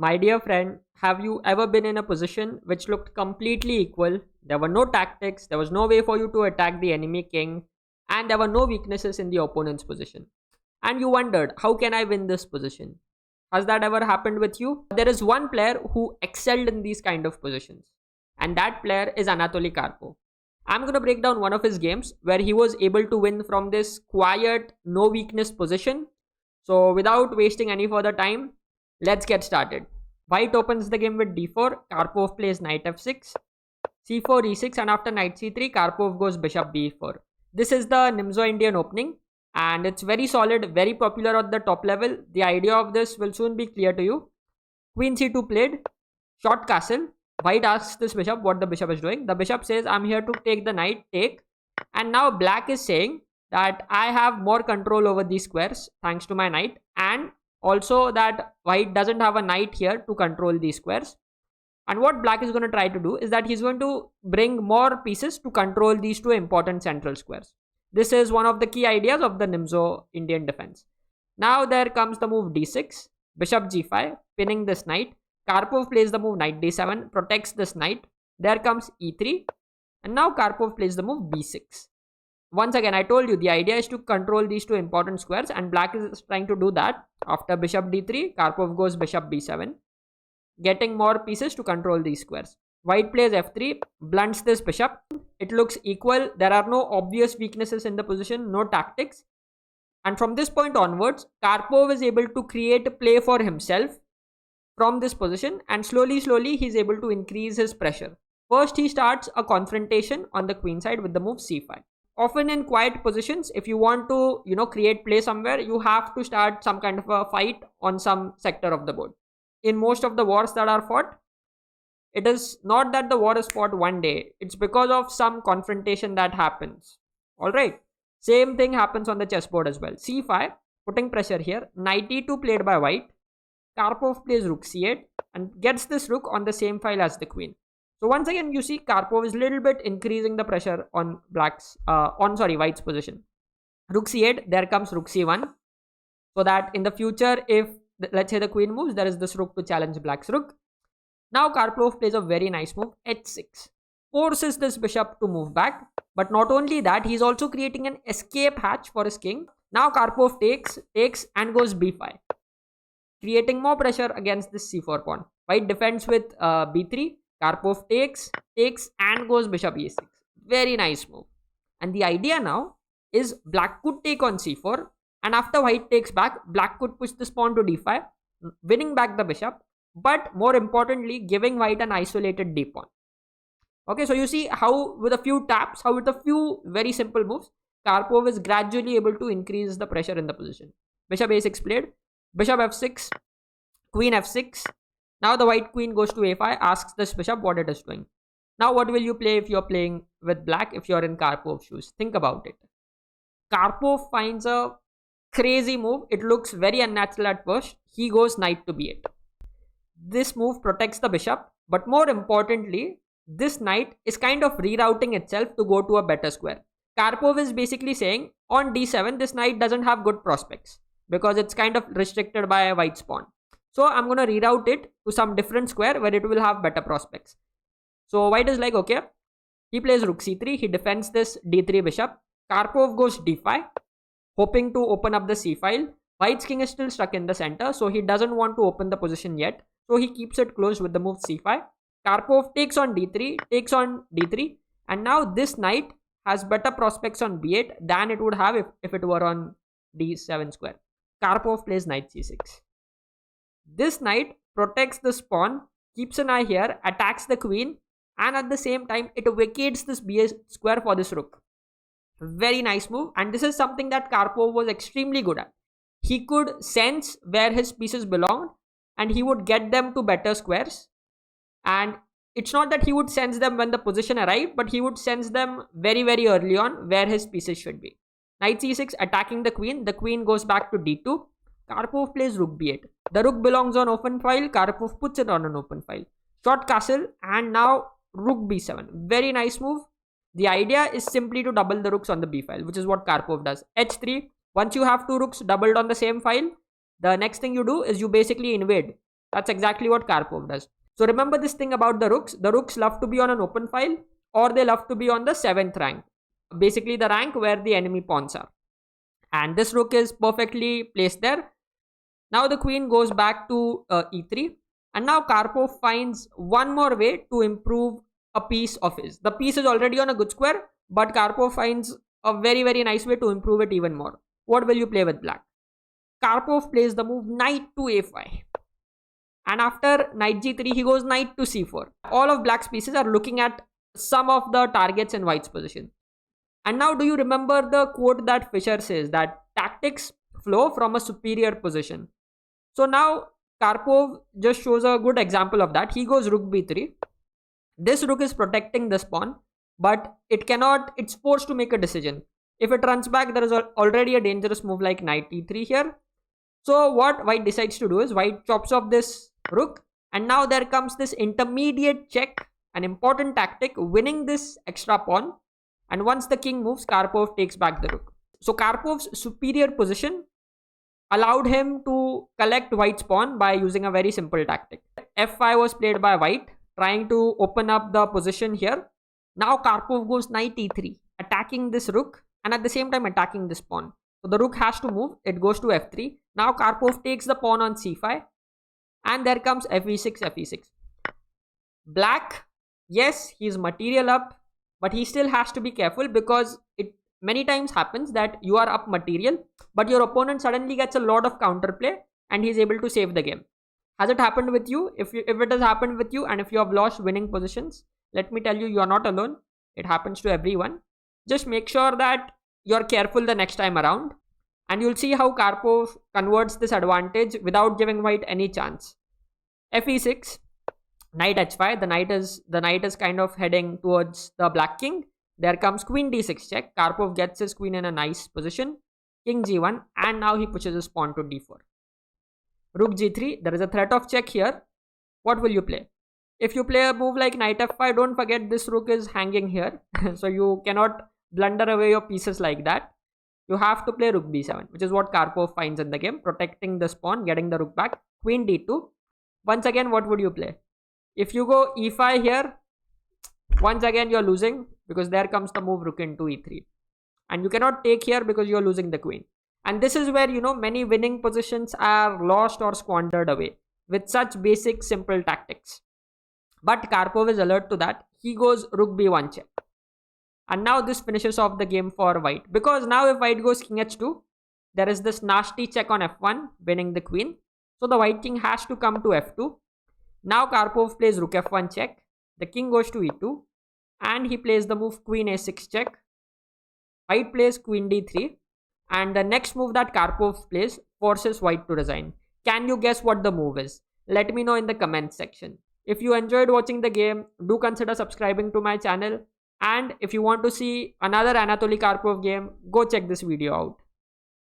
My dear friend, have you ever been in a position which looked completely equal? There were no tactics, there was no way for you to attack the enemy king, and there were no weaknesses in the opponent's position. And you wondered, how can I win this position? Has that ever happened with you? There is one player who excelled in these kind of positions, and that player is Anatoly Karpov. I'm going to break down one of his games where he was able to win from this quiet, no weakness position. So, without wasting any further time, let's get started. White opens the game with d4, Karpov plays knight f6, c4 e6, and after knight c3, Karpov goes bishop b4. This is the Nimzo Indian opening, and it's very solid, very popular at the top level. The idea of this will soon be clear to you. Queen c2 played, short castle. White asks this bishop what the bishop is doing. The bishop says, I'm here to take the knight, take. And now black is saying that I have more control over these squares thanks to my knight, and also that white doesn't have a knight here to control these squares. And what black is going to try to do is that he's going to bring more pieces to control these two important central squares. This is one of the key ideas of the Nimzo Indian defense. Now there comes the move d6, bishop g5, pinning this knight. Karpov plays the move knight d7, protects this knight. There comes e3, and now Karpov plays the move b6. Once again, I told you the idea is to control these two important squares, and black is trying to do that. After bishop d3, Karpov goes bishop b7, getting more pieces to control these squares. White plays f3, blunts this bishop. It looks equal. There are no obvious weaknesses in the position, no tactics. And from this point onwards, Karpov is able to create a play for himself from this position, and slowly he's able to increase his pressure. First, he starts a confrontation on the queen side with the move c5. Often in quiet positions, if you want to, create play somewhere, you have to start some kind of a fight on some sector of the board. In most of the wars that are fought, it is not that the war is fought one day. It's because of some confrontation that happens. Alright. Same thing happens on the chessboard as well. c5, putting pressure here. Knight e2 played by white. Karpov plays rook c8 and gets this rook on the same file as the queen. So once again, you see Karpov is a little bit increasing the pressure on white's position. Rook c8, there comes rook c1. So that in the future, if let's say the queen moves, there is this rook to challenge black's rook. Now Karpov plays a very nice move, h6. Forces this bishop to move back. But not only that, he's also creating an escape hatch for his king. Now Karpov takes and goes b5. Creating more pressure against this c4 pawn. White defends with b3. Karpov takes and goes bishop e6. Very nice move. And the idea now is black could take on c4. And after white takes back, black could push this pawn to d5, winning back the bishop. But more importantly, giving white an isolated d pawn. Okay, so you see how with a few taps, how with a few very simple moves, Karpov is gradually able to increase the pressure in the position. Bishop a6 played. Bishop f6, queen f6. Now the white queen goes to a5, asks this bishop what it is doing. Now what will you play if you're playing with black, if you're in Karpov's shoes? Think about it. Karpov finds a crazy move. It looks very unnatural at first. He goes knight to b8. This move protects the bishop, but more importantly, this knight is kind of rerouting itself to go to a better square. Karpov is basically saying on d7, this knight doesn't have good prospects, because it's kind of restricted by a white's pawn. So I'm going to reroute it to some different square where it will have better prospects. So white is like, okay, he plays rook c3, he defends this d3 bishop. Karpov goes d5, hoping to open up the c file. White's king is still stuck in the center, so he doesn't want to open the position yet. So he keeps it closed with the move c5. Karpov takes on d3, and now this knight has better prospects on b8 than it would have if it were on d7 square. Karpov plays knight c6. This knight protects this pawn, keeps an eye here, attacks the queen, and at the same time it vacates this b8 square for this rook. Very nice move, and this is something that Karpov was extremely good at. He could sense where his pieces belonged and he would get them to better squares. And it's not that he would sense them when the position arrived, but he would sense them very early on where his pieces should be. Knight c6 attacking the queen goes back to d2. Karpov plays rook b8. The rook belongs on open file, Karpov puts it on an open file. Short castle, and now rook b7. Very nice move. The idea is simply to double the rooks on the b file, which is what Karpov does. h3, once you have two rooks doubled on the same file, the next thing you do is you basically invade. That's exactly what Karpov does. So remember this thing about the rooks. The rooks love to be on an open file, or they love to be on the 7th rank. Basically the rank where the enemy pawns are. And this rook is perfectly placed there. Now the queen goes back to e3. And now Karpov finds one more way to improve a piece of his. The piece is already on a good square, but Karpov finds a very, very nice way to improve it even more. What will you play with black? Karpov plays the move knight to a5. And after knight g3, he goes knight to c4. All of black's pieces are looking at some of the targets in white's position. And now do you remember the quote that Fischer says that tactics flow from a superior position? So now Karpov just shows a good example of that. He goes rook b3. This rook is protecting this pawn, but it's forced to make a decision. If it runs back, there is already a dangerous move like knight e3 here. So what white decides to do is white chops off this rook, and now there comes this intermediate check, an important tactic, winning this extra pawn. And once the king moves, Karpov takes back the rook. So Karpov's superior position allowed him to collect white's pawn by using a very simple tactic. f5 was played by white, trying to open up the position here. Now Karpov goes knight e3, attacking this rook and at the same time attacking this pawn. So the rook has to move. It goes to f3. Now Karpov takes the pawn on c5. And there comes fe6, fe6. Black, yes, he's material up, but he still has to be careful because it many times happens that you are up material, but your opponent suddenly gets a lot of counterplay and he's able to save the game. Has it happened with you? If it has happened with you and if you have lost winning positions, let me tell you, you are not alone. It happens to everyone. Just make sure that you're careful the next time around. And you'll see how Karpov converts this advantage without giving white any chance. fe6, knight h5. The knight is kind of heading towards the black king. There comes queen d6 check. Karpov gets his queen in a nice position. King g1, and now he pushes his pawn to d4. Rook g3. There is a threat of check here. What will you play? If you play a move like knight f5, don't forget this rook is hanging here. So you cannot blunder away your pieces like that. You have to play rook b7, which is what Karpov finds in the game, protecting this pawn, getting the rook back. Queen d2. Once again, what would you play? If you go e5 here, once again you're losing because there comes the move rook into e3. And you cannot take here because you're losing the queen. And this is where, many winning positions are lost or squandered away with such basic, simple tactics. But Karpov is alert to that. He goes rook b1 check. And now this finishes off the game for white. Because now if white goes king h2, there is this nasty check on f1, winning the queen. So the white king has to come to f2. Now Karpov plays rook f1 check. The king goes to e2. And he plays the move queen a6 check. White plays queen d3. And the next move that Karpov plays forces white to resign. Can you guess what the move is? Let me know in the comments section. If you enjoyed watching the game, do consider subscribing to my channel. And if you want to see another Anatoly Karpov game, go check this video out.